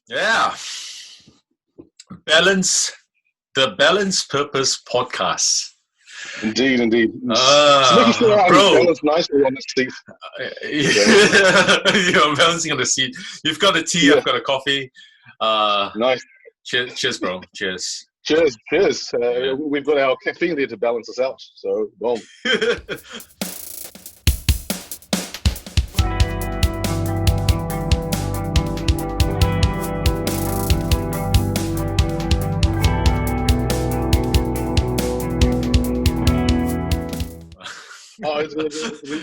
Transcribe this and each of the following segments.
Yeah. The Balance Purpose Podcast. Indeed. Just making sure I'm Bro. balanced nicely on the seat. You're balancing on the seat. You've got a tea, I've got a coffee. Nice. Cheers, bro. Cheers. Cheers. We've got our caffeine there to balance us out. So, boom.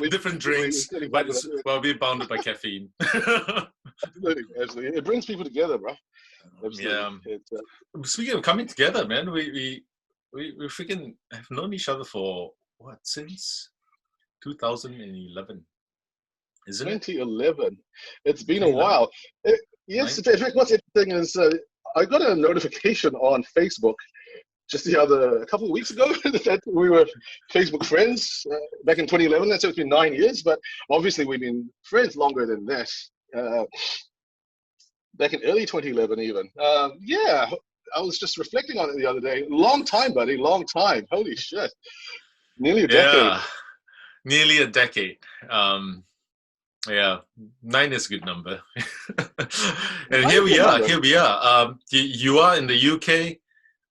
Different drinks, but we're bounded by caffeine. Absolutely. It brings people together, bro. Absolutely. Yeah. Speaking of coming together, man, we freaking have known each other for what, since 2011, isn't it? 2011. It's been a while. Yes. In fact, what's interesting is I got a notification on Facebook just a couple of weeks ago that we were Facebook friends back in 2011. So it's been 9 years, but obviously we've been friends longer than that. Back in early 2011 even. Yeah, I was just reflecting on it the other day. Long time, buddy, long time. Holy shit. Nearly a decade. Yeah, nearly a decade. Yeah, 9 is a good number. And here we are. You are in the UK.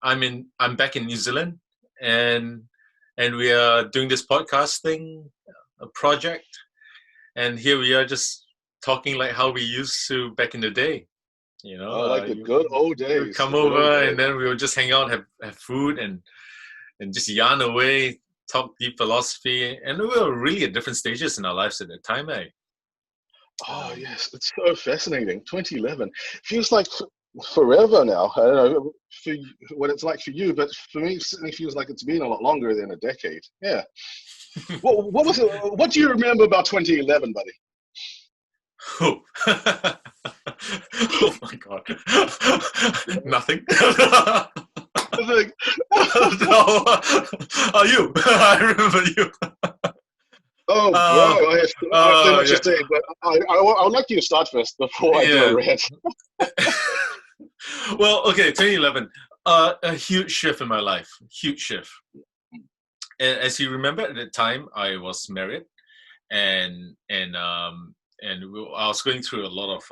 I'm back in New Zealand, and we are doing this podcasting project, and here we are just talking like how we used to back in the day, you know, like the good old days. Come over and then we would just hang out, have food, and just yarn away, talk deep philosophy, and we were really at different stages in our lives at that time, eh? Oh yes, it's so fascinating. 2011 feels like forever now. I don't know for what it's like for you, but for me, it certainly feels like it's been a lot longer than a decade. Yeah. What do you remember about 2011, buddy? Oh, oh my God. Nothing. No. Oh, you. I remember you. Oh, bro, I have so much to say, but I would like you to start first before I do a rant. Well, okay, 2011, a huge shift in my life, huge shift. And as you remember, at the time, I was married, and I was going through a lot of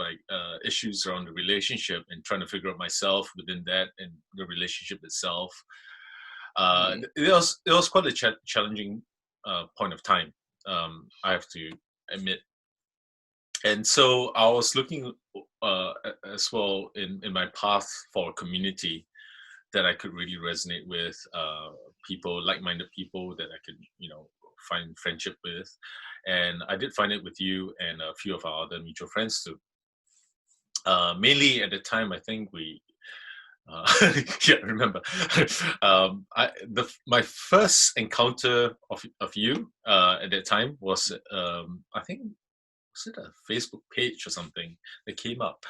issues around the relationship and trying to figure out myself within that and the relationship itself. It was quite a challenging point of time. I have to admit. And so I was looking as well in my path for a community that I could really resonate with, people, like-minded people that I could, find friendship with. And I did find it with you and a few of our other mutual friends too. Mainly at the time, I think we, yeah, I remember. My first encounter of you at that time was, I think, was it a Facebook page or something that came up,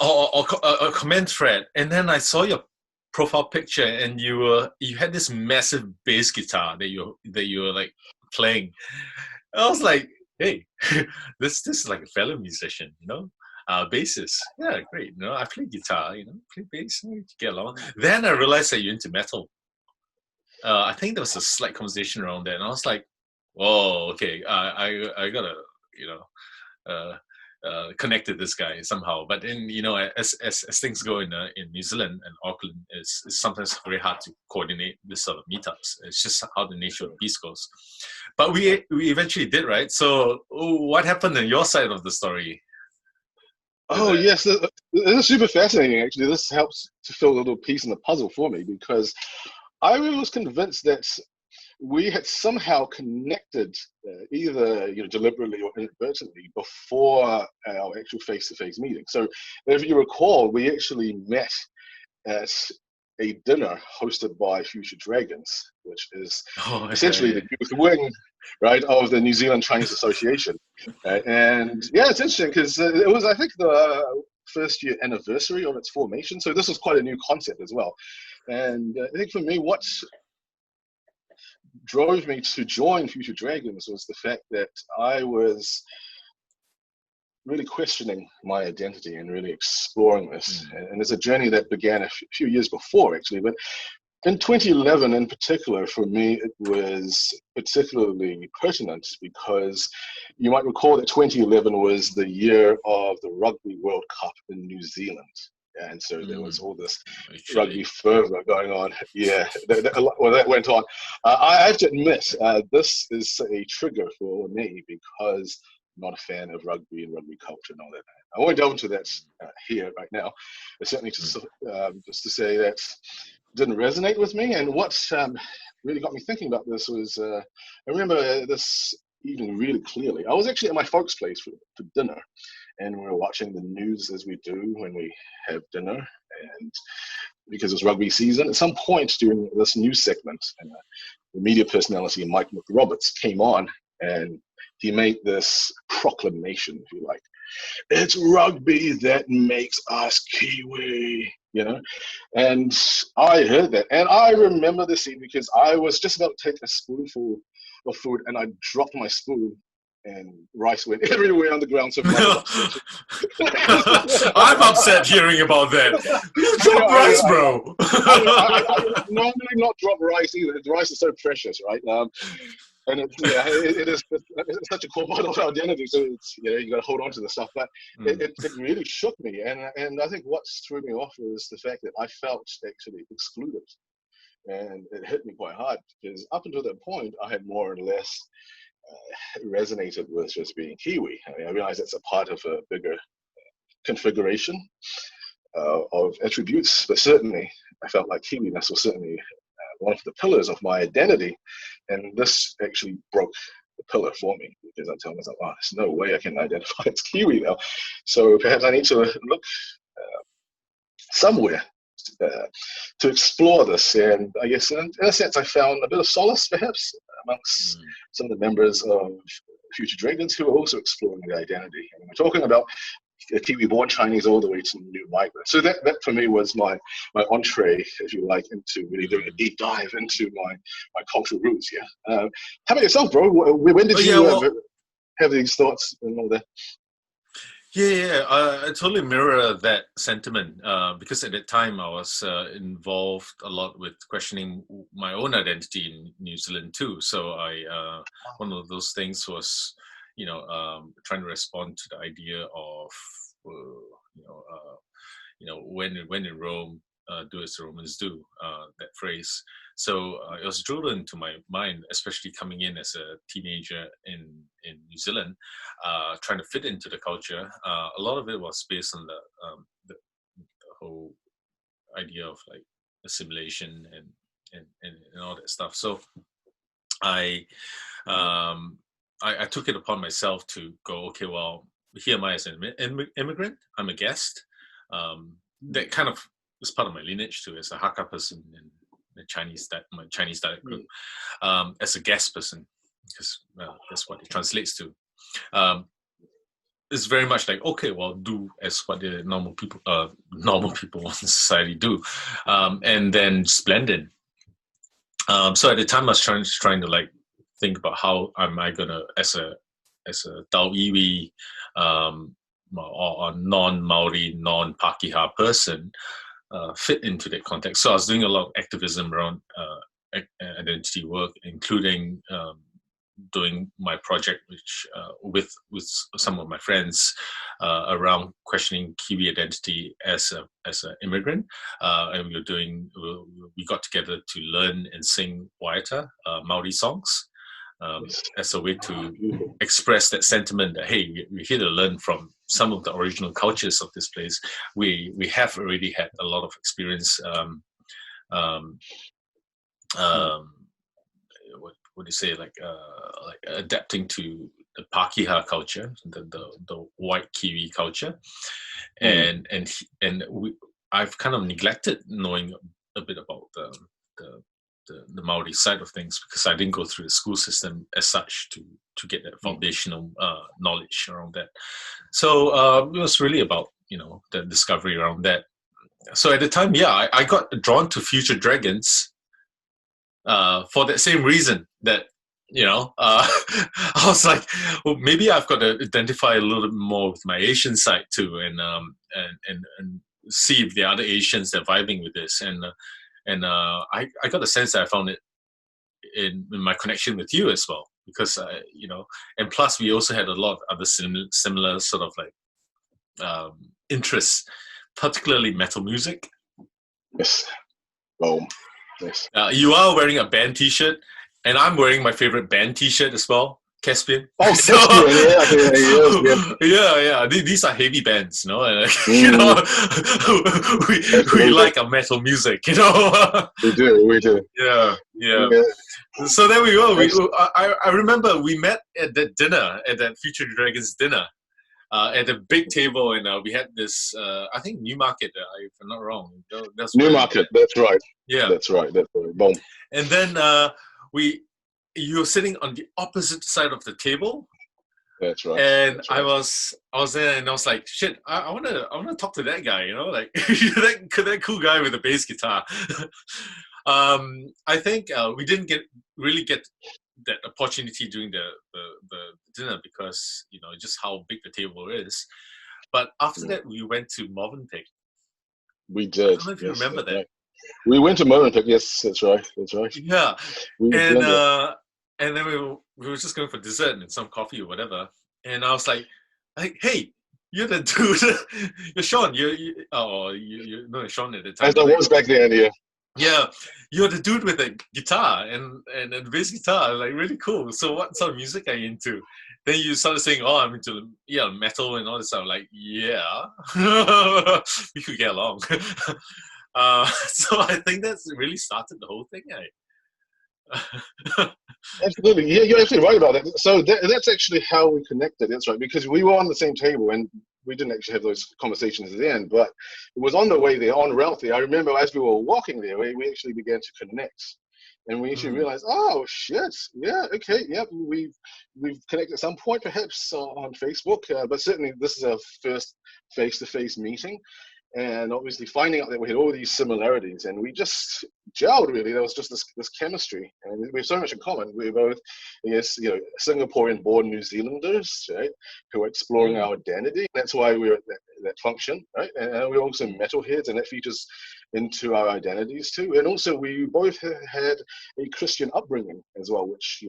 or a comment thread, and then I saw your profile picture, and you had this massive bass guitar that you were like playing. I was like, hey, this is like a fellow musician, bassist. Yeah, great. I play guitar, play bass, get along. Then I realized that you're into metal. I think there was a slight conversation around that, and I was like, oh, okay, I gotta, connected this guy somehow. But then, as things go in New Zealand and Auckland, it's sometimes very hard to coordinate this sort of meetups. It's just how the nature of the beast goes. But we eventually did, right? So what happened on your side of the story? Oh, yes. This is super fascinating, actually. This helps to fill a little piece in the puzzle for me, because I was convinced that we had somehow connected, either deliberately or inadvertently, before our actual face-to-face meeting. So if you recall, we actually met at a dinner hosted by Future Dragonz, which is essentially the youth wing, right, of the New Zealand Chinese Association. And yeah, it's interesting because it was, I think, the first year anniversary of its formation. So this was quite a new concept as well. And I think for me, what drove me to join Future Dragonz was the fact that I was really questioning my identity and really exploring this. And it's a journey that began a few years before, actually. But in 2011, in particular, for me, it was particularly pertinent because you might recall that 2011 was the year of the Rugby World Cup in New Zealand. And so there was all this rugby fervor going on. Yeah, that went on. I have to admit, this is a trigger for me because I'm not a fan of rugby and rugby culture and all that. I won't delve into that here right now. But certainly just to say that didn't resonate with me. And what really got me thinking about this was, I remember this evening really clearly. I was actually at my folks' place for dinner. And we were watching the news as we do when we have dinner. And because it was rugby season, at some point during this news segment, the media personality Mike McRoberts came on and he made this proclamation, if you like. It's rugby that makes us Kiwi, you know? And I heard that. And I remember this scene because I was just about to take a spoonful of food and I dropped my spoon. And rice went everywhere on the ground. So I'm upset hearing about that. You dropped rice, bro. I normally not drop rice either. The rice is so precious, right? And it's such a core part of our identity. So it's, you got to hold on to the stuff. But it really shook me. And I think what threw me off was the fact that I felt actually excluded. And it hit me quite hard because up until that point, I had more or less resonated with just being Kiwi. I realized that's a part of a bigger configuration of attributes, but certainly I felt like Kiwiness was certainly one of the pillars of my identity, and this actually broke the pillar for me because I tell myself, oh, there's no way I can identify as Kiwi now, so perhaps I need to look somewhere to explore this. And I guess in a sense I found a bit of solace perhaps amongst some of the members of Future Dragonz who are also exploring the identity. And we're talking about a Kiwi-born Chinese all the way to new migrant. So that for me was my entree, if you like, into really doing a deep dive into my cultural roots. Yeah. How about yourself, bro? When did you have these thoughts and all that? Yeah, I totally mirror that sentiment because at that time I was involved a lot with questioning my own identity in New Zealand too. So one of those things was, trying to respond to the idea of, when in Rome, do as the Romans do, that phrase. So it was drilled into my mind, especially coming in as a teenager in New Zealand, trying to fit into the culture. A lot of it was based on the whole idea of like assimilation and all that stuff. So I took it upon myself to go, okay, well, here am I as an immigrant. I'm a guest. That kind of was part of my lineage too, as a Hakka person in the my Chinese dialect group, as a guest person, because that's what it translates to. It's very much like, okay, well, do as what the normal people in society do, and then just blend in. So at the time, I was trying to like think about how am I gonna, as a Dao Iwi, or non-Maori, non-Pakeha person, fit into that context. So I was doing a lot of activism around identity work, including doing my project, which with some of my friends around questioning Kiwi identity as an immigrant, and we got together to learn and sing Waiata, Maori songs, as a way to express that sentiment that, hey, we're here to learn from some of the original cultures of this place. We have already had a lot of experience what do you say, like adapting to the Pakeha culture, the white Kiwi culture, and I've kind of neglected knowing a bit about the Maori side of things because I didn't go through the school system as such to get that foundational knowledge around that. So it was really about the discovery around that. So at the time, I got drawn to Future Dragonz for that same reason, that I was like, well, maybe I've got to identify a little bit more with my Asian side too, and see if the other Asians are vibing with this. I got the sense that I found it in my connection with you as well, because and plus we also had a lot of other similar sort of like interests, particularly metal music. Yes. Boom. Yes. You are wearing a band T-shirt, and I'm wearing my favorite band T-shirt as well, Caspian. Oh, Caspian, yeah. These are heavy bands, And, we like our metal music, We do. Yeah. So there we go. I remember we met at that dinner, at that Future Dragonz dinner. At a big table, and we had this, I think, Newmarket, if I'm not wrong. That's Newmarket, that's right. Yeah. That's right. Boom. And then you were sitting on the opposite side of the table. That's right. And that's right. I was there, and I was like, shit, I wanna talk to that guy, like that cool guy with the bass guitar. I think we didn't really get that opportunity during the dinner, because just how big the table is. But after that, we went to Movenpick. We did. I don't know if you remember that. Right. We went to Movenpick. Yes, that's right. Yeah, and then we were just going for dessert and some coffee or whatever. And I was like, hey, you're the dude. You're Sean. You know Sean at the time. As I was back then, yeah. Yeah, you're the dude with the guitar and the bass guitar, like really cool. So what sort of music are you into? Then you started saying, "Oh, I'm into metal and all this stuff." Like, yeah, we could get along. So I think that's really started the whole thing. Absolutely, yeah, you're absolutely right about that. So that's actually how we connected. That's right, because we were on the same table and we didn't actually have those conversations then, but it was on the way there, on route there. I remember as we were walking there, we actually began to connect, and we actually realized, oh shit, yeah, okay, yep, we've connected at some point, perhaps on Facebook, but certainly this is our first face-to-face meeting. And obviously finding out that we had all these similarities, and we just gelled, really. There was just this chemistry, and we have so much in common. We're both, Singaporean-born New Zealanders, right, who are exploring our identity. That's why we're at that function, right? And we're also metalheads, and that features into our identities too. And also we both had a Christian upbringing as well, which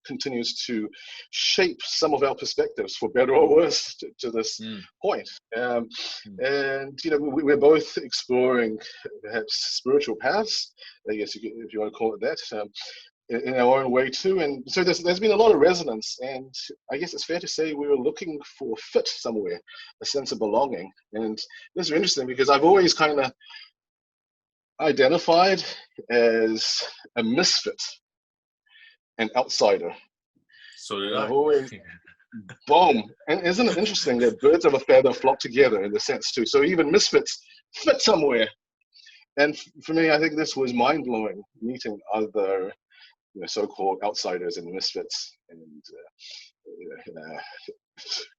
continues to shape some of our perspectives, for better or worse, to this point. And we're both exploring perhaps spiritual paths, I guess if you want to call it that, in our own way too. And so there's been a lot of resonance, and I guess it's fair to say we were looking for fit somewhere, a sense of belonging. And this is interesting because I've always kind of identified as a misfit, an outsider. So did I've always, boom. And isn't it interesting that birds of a feather flock together in the sense too? So even misfits fit somewhere. And for me, I think this was mind-blowing, meeting other so-called outsiders and misfits and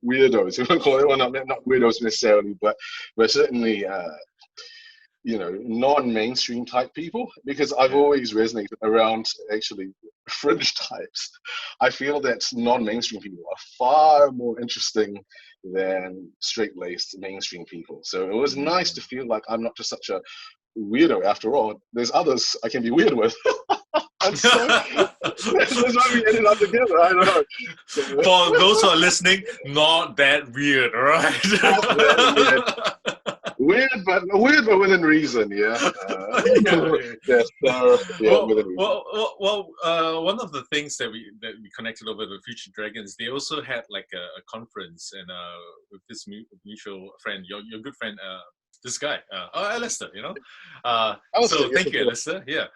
weirdos. We won't call it, well, not weirdos necessarily, but certainly non-mainstream type people, because I've always resonated around actually fringe types. I feel that non-mainstream people are far more interesting than straight-laced mainstream people. So it was nice to feel like I'm not just such a weirdo after all. There's others I can be weird with. And so that's why we ended up together. I don't know. For those who are listening, not that weird, right? Weird, but within reason, yeah. One of the things that we connected over the Future Dragonz, they also had like a conference, and with this mutual friend, your good friend, this guy, Alistair, so thank you, Alistair. Yeah.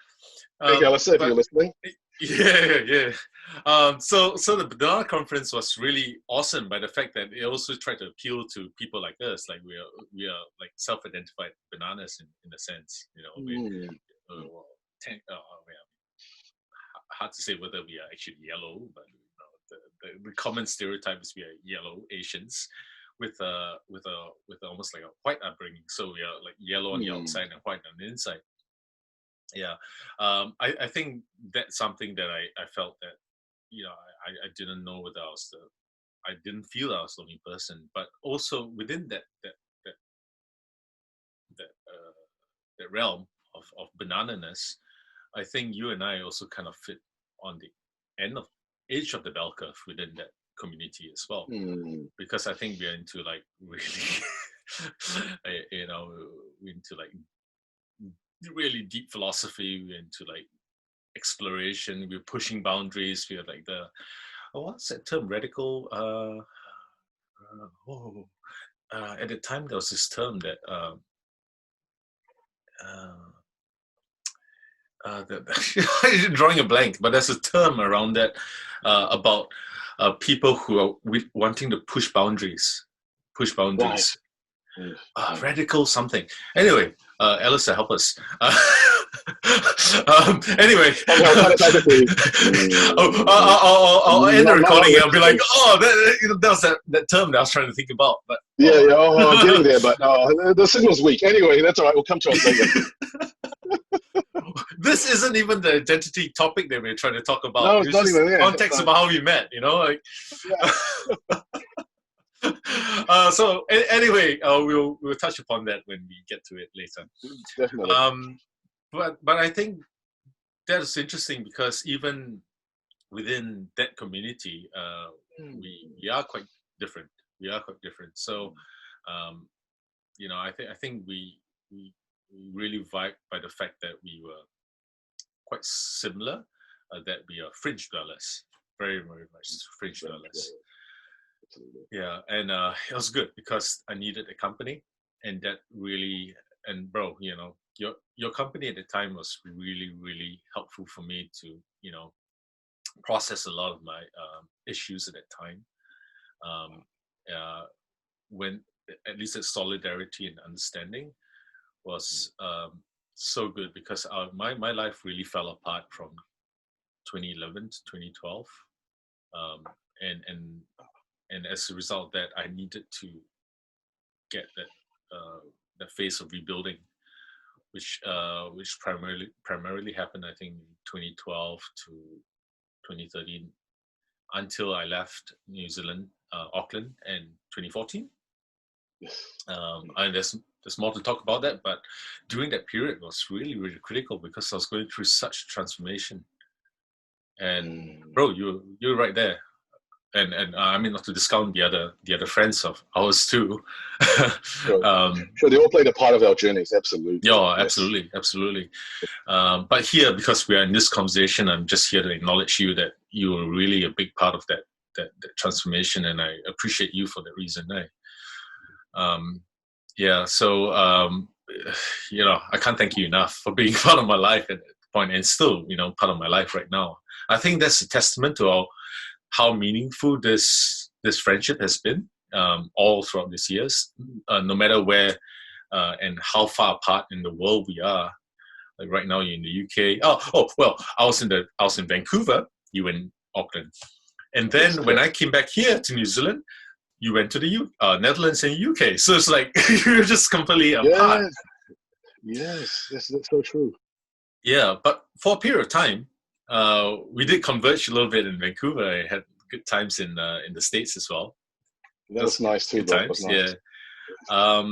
Thank you, Alistair, if you're listening. Yeah. So the banana conference was really awesome by the fact that it also tried to appeal to people like us, like we are like self-identified bananas in a sense, hard to say whether we are actually yellow, but the common stereotype is we are yellow Asians with almost like a white upbringing, so we are like yellow on the outside and white on the inside. Yeah, I think that's something that I felt that I didn't know whether I didn't feel I was the only person, but also within that realm of banana-ness, I think you and I also kind of fit on the edge of the bell curve within that community as well, because I think we're into like really, we're into like really deep philosophy, we're into like exploration, we're pushing boundaries, we're like what's that term, radical, at the time there was this term that drawing a blank, but there's a term around that about people who are wanting to push boundaries. Right. Radical something. Anyway, Alistair, help us. Anyway, I'll end the recording and I'll be like, that was that term that I was trying to think about. But I'm getting there, but the signal's weak. Anyway, that's all right. We'll come to it later. This isn't even the identity topic that we're trying to talk about. No, it's not even there. Context about how we met, like. So anyway, we'll touch upon that when we get to it later. Definitely. But I think that's interesting because even within that community, we are quite different. So, I think we really vibe by the fact that we were quite similar. That we are fringe dwellers, very very much fringe dwellers. Yeah, and it was good because I needed a company, and that really, and bro, your company at the time was really really helpful for me to process a lot of my issues at that time. When at least the solidarity and understanding was so good because my life really fell apart from 2011 to 2012, and as a result of that, I needed to get that phase of rebuilding, which primarily happened, I think, 2012 to 2013, until I left New Zealand, Auckland, in 2014. And there's more to talk about that, but during that period was really really critical because I was going through such transformation. And bro, you're right there. And I mean, not to discount the other friends of ours too. Sure, they all played a part of our journeys, absolutely. Yeah, absolutely. But here, because we are in this conversation, I'm just here to acknowledge you that you were really a big part of that transformation, and I appreciate you for that reason. So I can't thank you enough for being part of my life at that point, and still, part of my life right now. I think that's a testament to how meaningful this friendship has been all throughout these years, no matter where and how far apart in the world we are. Like right now, you're in the UK. Well, I was in Vancouver. You were in Auckland, and then when I came back here to New Zealand, you went to the Netherlands and UK. So it's like you're just completely apart. Yes, that's so true. Yeah, but for a period of time, we did converge a little bit in Vancouver. I had good times in the States as well. That was nice too. Good times, nice. Yeah.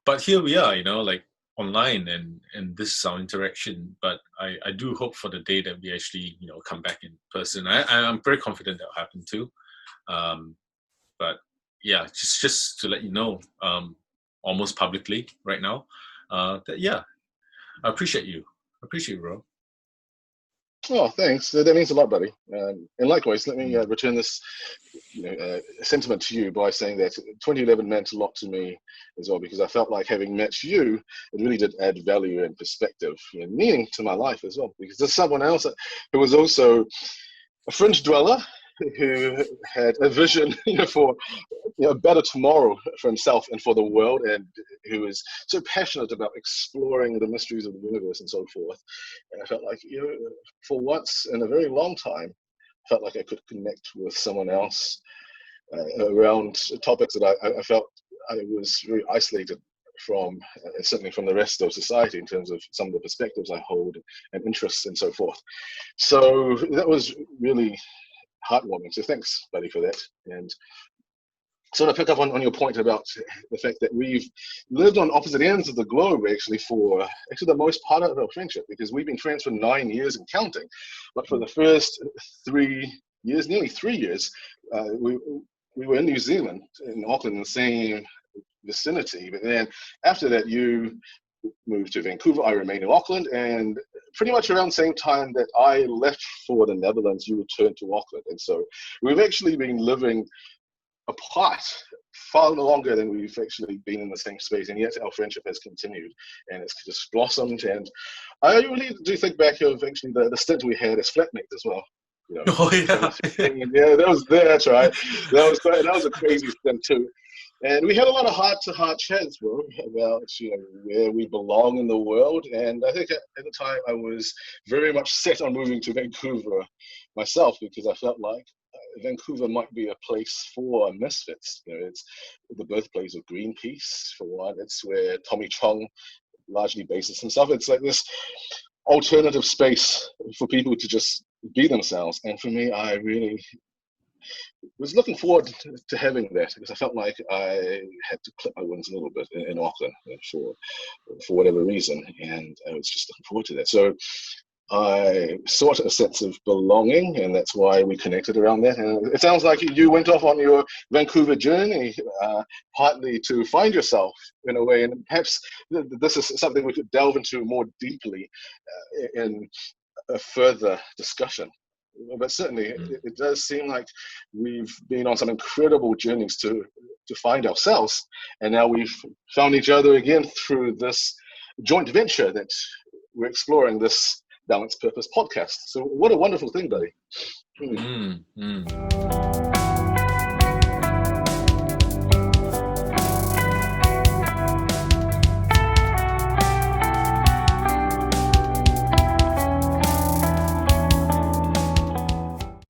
But here we are, like online, and this is our interaction. But I do hope for the day that we actually, come back in person. I'm very confident that will happen too. But yeah, just to let you know, almost publicly right now, that I appreciate you. I appreciate you, bro. Oh, thanks. That means a lot, buddy. And likewise, let me return this sentiment to you by saying that 2011 meant a lot to me as well, because I felt like having met you, it really did add value and perspective and meaning to my life as well. Because there's someone else who was also a fringe dweller who had a vision for a better tomorrow for himself and for the world, and who is so passionate about exploring the mysteries of the universe and so forth. And I felt like, for once in a very long time, I felt like I could connect with someone else around topics that I felt I was very isolated from, certainly from the rest of society, in terms of some of the perspectives I hold and interests and so forth. So that was really heartwarming. So thanks, buddy, for that. And sort of pick up on your point about the fact that we've lived on opposite ends of the globe actually for the most part of our friendship, because we've been friends for 9 years and counting. But for the first 3 years, nearly 3 years, we were in New Zealand, in Auckland, in the same vicinity. But then after that, you moved to Vancouver, I remained in Auckland, and pretty much around the same time that I left for the Netherlands, you returned to Auckland. And so we've actually been living apart far longer than we've actually been in the same space, and yet our friendship has continued and it's just blossomed. And I really do think back of actually the stint we had as flatmates as well. You know, Oh yeah, yeah, that's right. That was a crazy stint too. And we had a lot of heart-to-heart chats, bro, about where we belong in the world. And I think at the time I was very much set on moving to Vancouver myself, because I felt like Vancouver might be a place for misfits. It's the birthplace of Greenpeace, for one. It's where Tommy Chong largely bases himself. It's like this alternative space for people to just be themselves. And for me, I really was looking forward to having that, because I felt like I had to clip my wings a little bit in Auckland for whatever reason, and I was just looking forward to that. So I sought a sense of belonging, and that's why we connected around that. And it sounds like you went off on your Vancouver journey, partly to find yourself in a way, and perhaps this is something we could delve into more deeply in a further discussion. But certainly, it does seem like we've been on some incredible journeys to find ourselves, and now we've found each other again through this joint venture that we're exploring, this Balanced Purpose podcast. So what a wonderful thing, buddy.